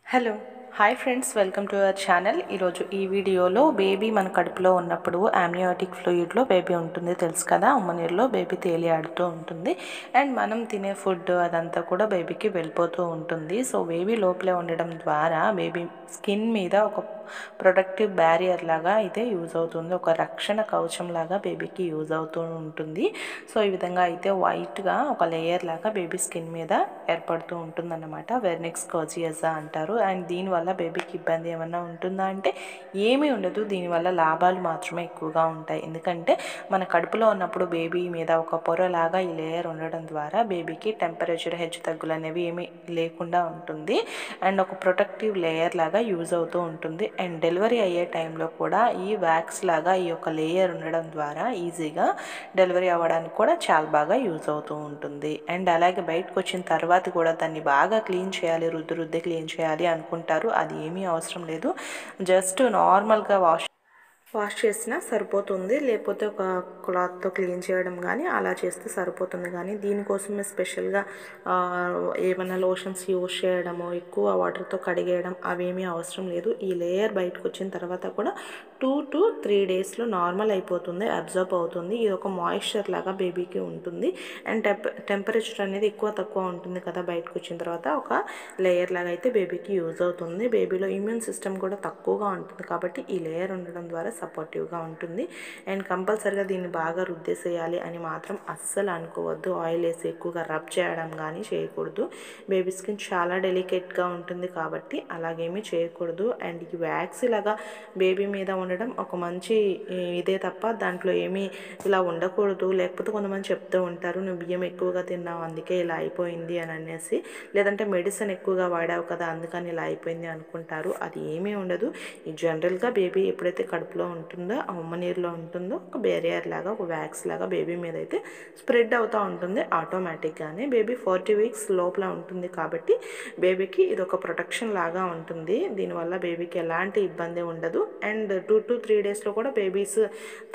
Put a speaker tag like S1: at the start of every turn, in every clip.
S1: Hello hi friends, welcome to our channel. ఈరోజు ఈ వీడియోలో బేబీ మన కడుపులో ఉన్నప్పుడు ఆమ్నియోటిక్ ఫ్లూయిడ్లో బేబీ ఉంటుంది తెలుసు కదా. ఉమ్మనీరులో బేబీ తేలియాడుతూ ఉంటుంది అండ్ మనం తినే ఫుడ్ అదంతా కూడా బేబీకి వెళ్ళిపోతూ ఉంటుంది. సో బేబీ లోపలే ఉండడం ద్వారా బేబీ స్కిన్ మీద ఒక ప్రొటెక్టివ్ బ్యారియర్ లాగా అయితే యూజ్ అవుతుంది, ఒక రక్షణ కవచం లాగా బేబీకి యూజ్ అవుతూ ఉంటుంది. సో ఈ విధంగా అయితే వైట్గా ఒక లేయర్ లాగా బేబీ స్కిన్ మీద ఏర్పడుతూ ఉంటుందన్నమాట. వెర్నిక్స్ కోజియసా అంటారు. అండ్ దీనివల్ల బేబీకి ఇబ్బంది ఏమన్నా ఉంటుందా అంటే ఏమీ ఉండదు. దీనివల్ల లాభాలు మాత్రమే ఎక్కువగా ఉంటాయి. ఎందుకంటే మన కడుపులో ఉన్నప్పుడు బేబీ మీద ఒక పొరలాగా ఈ లేయర్ ఉండడం ద్వారా బేబీకి టెంపరేచర్ హెచ్చు తగ్గులు అనేవి ఏమీ లేకుండా ఉంటుంది అండ్ ఒక ప్రొటెక్టివ్ లేయర్ లాగా యూజ్ అవుతూ ఉంటుంది. అండ్ డెలివరీ అయ్యే టైంలో కూడా ఈ వ్యాక్స్ లాగా ఈ యొక్క లేయర్ ఉండడం ద్వారా ఈజీగా డెలివరీ అవ్వడానికి కూడా చాలా బాగా యూజ్ అవుతూ ఉంటుంది. అండ్ అలాగే బయటకు వచ్చిన తర్వాత కూడా దాన్ని బాగా క్లీన్ చేయాలి, రుద్ది క్లీన్ చేయాలి అనుకుంటారు. అది ఏమీ అవసరం లేదు. జస్ట్ నార్మల్గా వాష్ చేసినా సరిపోతుంది. లేకపోతే ఒక క్లాత్తో క్లీన్ చేయడం కానీ అలా చేస్తే సరిపోతుంది. కానీ దీనికోసమే స్పెషల్గా ఏమైనా లోషన్స్ యూజ్ చేయడము, ఎక్కువ వాటర్తో కడిగేయడం అవేమీ అవసరం లేదు. ఈ లేయర్ బయటకు వచ్చిన తర్వాత కూడా 2 to 3 డేస్లో నార్మల్ అయిపోతుంది, అబ్జర్వ్ అవుతుంది. ఇది ఒక మాయిశ్చర్ లాగా బేబీకి ఉంటుంది. అండ్ టెంపరేచర్ అనేది ఎక్కువ తక్కువ ఉంటుంది కదా బయటకు వచ్చిన తర్వాత, ఒక లేయర్ లాగా అయితే బేబీకి యూజ్ అవుతుంది. బేబీలో ఇమ్యూన్ సిస్టమ్ కూడా తక్కువగా ఉంటుంది కాబట్టి ఈ లేయర్ ఉండడం ద్వారా సపోర్టివ్గా ఉంటుంది. అండ్ కంపల్సరిగా దీన్ని బాగా రుద్దేసేయాలి అని మాత్రం అస్సలు అనుకోవద్దు. ఆయిల్ వేసి ఎక్కువగా రబ్ చేయడం కానీ చేయకూడదు. బేబీ స్కిన్ చాలా డెలికేట్గా ఉంటుంది కాబట్టి అలాగేమీ చేయకూడదు. అండ్ ఈ వ్యాక్స్ లాగా బేబీ మీద ఉండడం ఒక మంచి ఇదే తప్ప దాంట్లో ఏమీ ఇలా ఉండకూడదు. లేకపోతే కొంతమంది చెప్తూ ఉంటారు, నువ్వు బియ్యం ఎక్కువగా తిన్నావు అందుకే ఇలా అయిపోయింది అని అనేసి, లేదంటే మెడిసిన్ ఎక్కువగా వాడావు కదా అందుకని ఇలా అయిపోయింది అనుకుంటారు. అది ఏమీ ఉండదు. ఈ జనరల్గా బేబీ ఎప్పుడైతే కడుపులో ఉంటుందో ఆ ఉమ్మనీరులో ఉంటుందో ఒక బ్యారియర్ లాగా, ఒక వ్యాక్స్ లాగా బేబీ మీద అయితే స్ప్రెడ్ అవుతూ ఉంటుంది ఆటోమేటిక్గానే. బేబీ 40 వీక్స్ లోపల ఉంటుంది కాబట్టి బేబీకి ఇది ఒక ప్రొటెక్షన్ లాగా ఉంటుంది. దీనివల్ల బేబీకి ఎలాంటి ఇబ్బంది ఉండదు. అండ్ 2 to 3 డేస్లో కూడా బేబీస్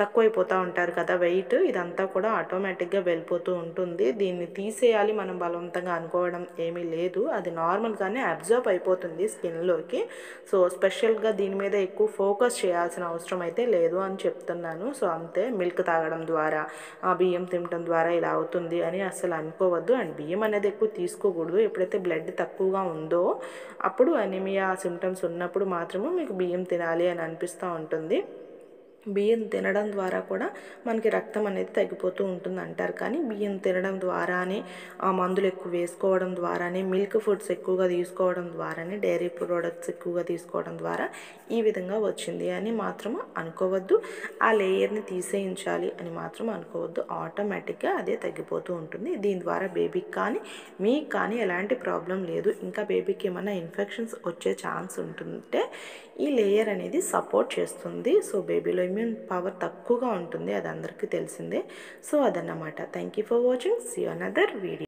S1: తక్కువైపోతూ ఉంటారు కదా వెయిట్, ఇదంతా కూడా ఆటోమేటిక్గా వెళ్ళిపోతూ ఉంటుంది. దీన్ని తీసేయాలి మనం బలవంతంగా అనుకోవడం ఏమీ లేదు. అది నార్మల్గానే అబ్జర్వ్ అయిపోతుంది స్కిన్లోకి. సో స్పెషల్గా దీని మీద ఎక్కువ ఫోకస్ చేయాల్సిన అవసరం అయితే లేదు అని చెప్తున్నాను. సో అంతే, మిల్క్ తాగడం ద్వారా, బియ్యం తినడం ద్వారా ఇలా అవుతుంది అని అసలు అనుకోవద్దు. అండ్ బియ్యం అనేది ఎక్కువ తీసుకోకూడదు. ఎప్పుడైతే బ్లడ్ తక్కువగా ఉందో అప్పుడు అనీమియా సిమ్టమ్స్ ఉన్నప్పుడు మాత్రమే మీకు బియ్యం తినాలి అని అనిపిస్తూ ఉంటుంది. బియ్యం తినడం ద్వారా కూడా మనకి రక్తం అనేది తగ్గిపోతూ ఉంటుంది అంటారు. కానీ బియ్యం తినడం ద్వారానే, మందులు ఎక్కువ వేసుకోవడం ద్వారానే, మిల్క్ ఫుడ్స్ ఎక్కువగా తీసుకోవడం ద్వారానే, డైరీ ప్రోడక్ట్స్ ఎక్కువగా తీసుకోవడం ద్వారా ఈ విధంగా వచ్చింది అని మాత్రం అనుకోవద్దు. ఆ లేయర్ని తీసేయించాలి అని మాత్రం అనుకోవద్దు. ఆటోమేటిక్గా అదే తగ్గిపోతూ ఉంటుంది. దీని ద్వారా బేబీకి కానీ మీకు కానీ ఎలాంటి ప్రాబ్లం లేదు. ఇంకా బేబీకి ఏమైనా ఇన్ఫెక్షన్స్ వచ్చే ఛాన్స్ ఉంటుంటే ఈ లేయర్ అనేది సపోర్ట్ చేస్తుంది. సో బేబీలో ఇమ్యూన్ పవర్ తక్కువగా ఉంటుంది, అది అందరికీ తెలిసిందే. సో అదన్నమాట. Thank you for watching. See you another video.